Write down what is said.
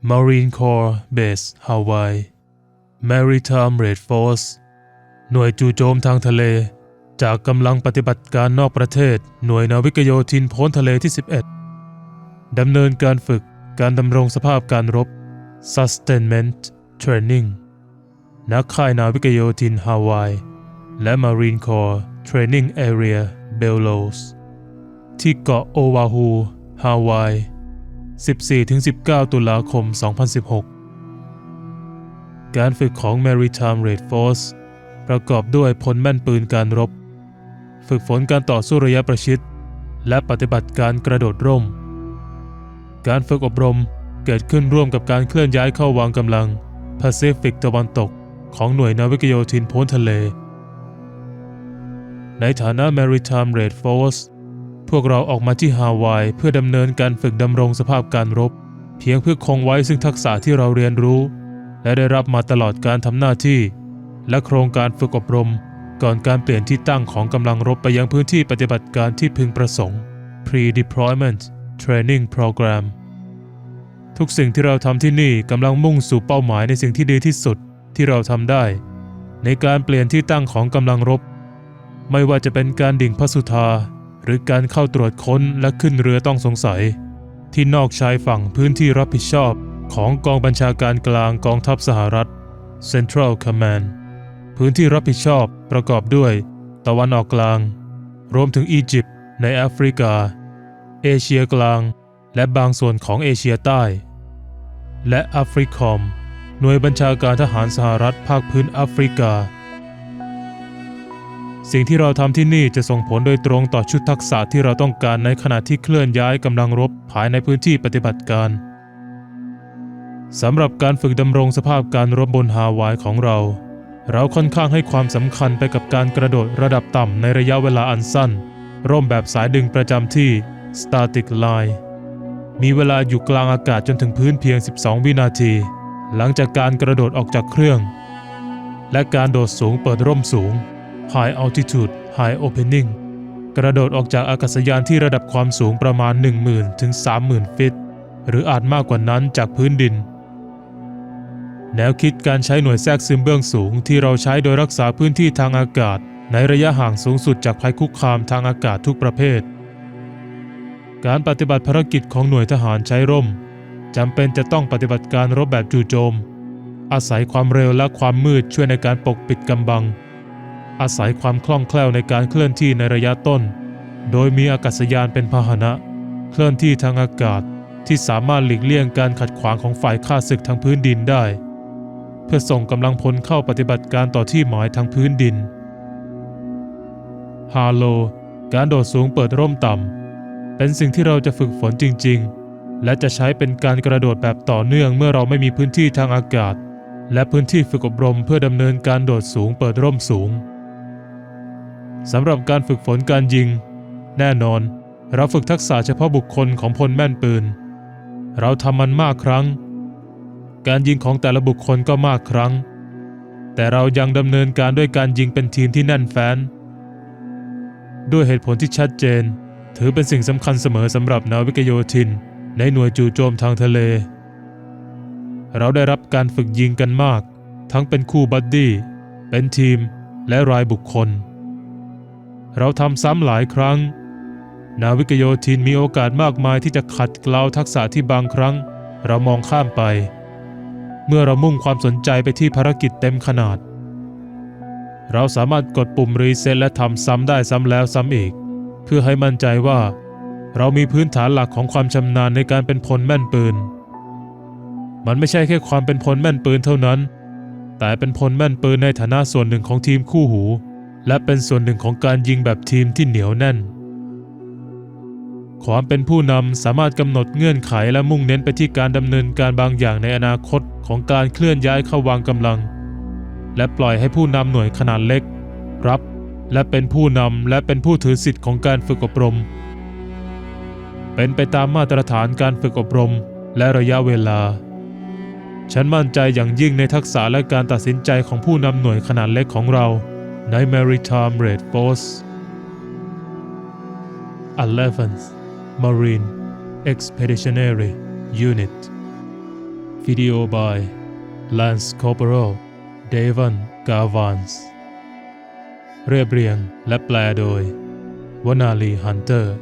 Marine Corps Base Hawaii Maritime Raid Force หน่วยจู่โจมทางทะเลจากกำลังปฏิบัติการนอกประเทศหน่วยนาวิกโยธินพ้นทะเลที่11ดำเนินการฝึกการดำรงสภาพการรบ Sustainment Training ณ ค่ายนาวิกโยธินฮาวายและ Marine Corps Training Area Bellows ที่เกาะโอวาฮูฮาวาย 14-19 ตุลาคม 2016 การฝึกของ Maritime Raid Force ประกอบด้วยพลแม่นปืนการรบฝึกฝนการต่อสู้ระยะประชิดและปฏิบัติการกระโดดร่มการฝึกอบรมเกิดขึ้นร่วมกับการเคลื่อนย้ายเข้าวางกำลังแปซิฟิกตะวันตกของหน่วยนาวิกโยธินพ้นทะเลในฐานะ Maritime Raid Force พวกเราออกมาที่ฮาวายเพื่อดำเนินการฝึกดำรงสภาพการรบเพียงเพื่อคงไว้ซึ่งทักษะที่เราเรียนรู้และได้รับมาตลอดการทำหน้าที่และโครงการฝึกอบรมก่อนการเปลี่ยนที่ตั้งของกำลังรบไปยังพื้นที่ปฏิบัติการที่พึงประสงค์ Pre-Deployment Training Program ทุกสิ่งที่เราทำที่นี่กำลังมุ่งสู่เป้าหมายในสิ่งที่ดีที่สุดที่เราทำได้ในการเปลี่ยนที่ตั้งของกำลังรบไม่ว่าจะเป็นการดิ่งพระสุธาหรือการเข้าตรวจค้นและขึ้นเรือต้องสงสัยที่นอกชายฝั่งพื้นที่รับผิดชอบของกองบัญชาการกลางกองทัพสหรัฐ Central Command พื้นที่รับผิดชอบประกอบด้วยตะวันออกกลางรวมถึงอียิปต์ในแอฟริกาเอเชียกลางและบางส่วนของเอเชียใต้และแอฟริคอมหน่วยบัญชาการทหารสหรัฐภาคพื้นแอฟริกาสิ่งที่เราทำที่นี่จะส่งผลโดยตรงต่อชุดทักษะที่เราต้องการในขณะที่เคลื่อนย้ายกำลังรบภายในพื้นที่ปฏิบัติการสำหรับการฝึกดำรงสภาพการรบบนฮาวายของเราค่อนข้างให้ความสำคัญไปกับการกระโดดระดับต่ำในระยะเวลาอันสั้นร่มแบบสายดึงประจำที่ Static Line มีเวลาอยู่กลางอากาศจนถึงพื้นเพียง12วินาทีหลังจากการกระโดดออกจากเครื่องและการโดดสูงเปิดร่มสูง High Altitude High Opening กระโดดออกจากอากาศยานที่ระดับความสูงประมาณ 10,000 ถึง 30,000 ฟิตหรืออาจมากกว่านั้นจากพื้นดินแนวคิดการใช้หน่วยแทรกซึมเบื้องสูงที่เราใช้โดยรักษาพื้นที่ทางอากาศในระยะห่างสูงสุดจากภัยคุกคามทางอากาศทุกประเภทการปฏิบัติภารกิจของหน่วยทหารใช้ร่มจำเป็นจะต้องปฏิบัติการรบแบบจู่โจมอาศัยความเร็วและความมืดช่วยในการปกปิดกำบังอาศัยความคล่องแคล่วในการเคลื่อนที่ในระยะต้นโดยมีอากาศยานเป็นพาหนะเคลื่อนที่ทางอากาศที่สามารถหลีกเลี่ยงการขัดขวางของฝ่ายข้าศึกทางพื้นดินได้เพื่อส่งกำลังพลเข้าปฏิบัติการต่อที่หมายทางพื้นดินฮาโลการโดดสูงเปิดร่มต่ำเป็นสิ่งที่เราจะฝึกฝนจริงๆและจะใช้เป็นการกระโดดแบบต่อเนื่องเมื่อเราไม่มีพื้นที่ทางอากาศและพื้นที่ฝึกอบรมเพื่อดำเนินการโดดสูงเปิดร่มสูงสำหรับการฝึกฝนการยิงแน่นอนเราฝึกทักษะเฉพาะบุคคลของพลแม่นปืนเราทำมันมากครั้งการยิงของแต่ละบุคคลก็มากครั้งแต่เรายังดำเนินการด้วยการยิงเป็นทีมที่แน่นแฟ้นด้วยเหตุผลที่ชัดเจนถือเป็นสิ่งสำคัญเสมอสำหรับนาวิกโยธินในหน่วยจู่โจมทางทะเลเราได้รับการฝึกยิงกันมากทั้งเป็นคู่บัดดี้เป็นทีมและรายบุคคลเราทำซ้ำหลายครั้งนาวิกโยธินมีโอกาสมากมายที่จะขัดเกลาทักษะที่บางครั้งเรามองข้ามไปเมื่อเรามุ่งความสนใจไปที่ภารกิจเต็มขนาดเราสามารถกดปุ่มรีเซ็ตและทำซ้ำได้ซ้ำแล้วซ้ำอีกเพื่อให้มั่นใจว่าเรามีพื้นฐานหลักของความชำนาญในการเป็นพลแม่นปืนมันไม่ใช่แค่ความเป็นพลแม่นปืนเท่านั้นแต่เป็นพลแม่นปืนในฐานะส่วนหนึ่งของทีมคู่หูและเป็นส่วนหนึ่งของการยิงแบบทีมที่เหนียวแน่นความเป็นผู้นำสามารถกำหนดเงื่อนไขและมุ่งเน้นไปที่การดำเนินการบางอย่างในอนาคตของการเคลื่อนย้ายเข้าวางกำลังและปล่อยให้ผู้นำหน่วยขนาดเล็กรับและเป็นผู้นำและเป็นผู้ถือสิทธิ์ของการฝึกอบรมเป็นไปตามมาตรฐานการฝึกอบรมและระยะเวลาฉันมั่นใจอย่างยิ่งในทักษะและการตัดสินใจของผู้นำหน่วยขนาดเล็กของเราใน Maritime Raid Force 11th Marine Expeditionary Unit วิดีโอบาย Lance Corporal Devon Garvans เรียบเรียงและแปลโดยวนาลีฮันเตอร์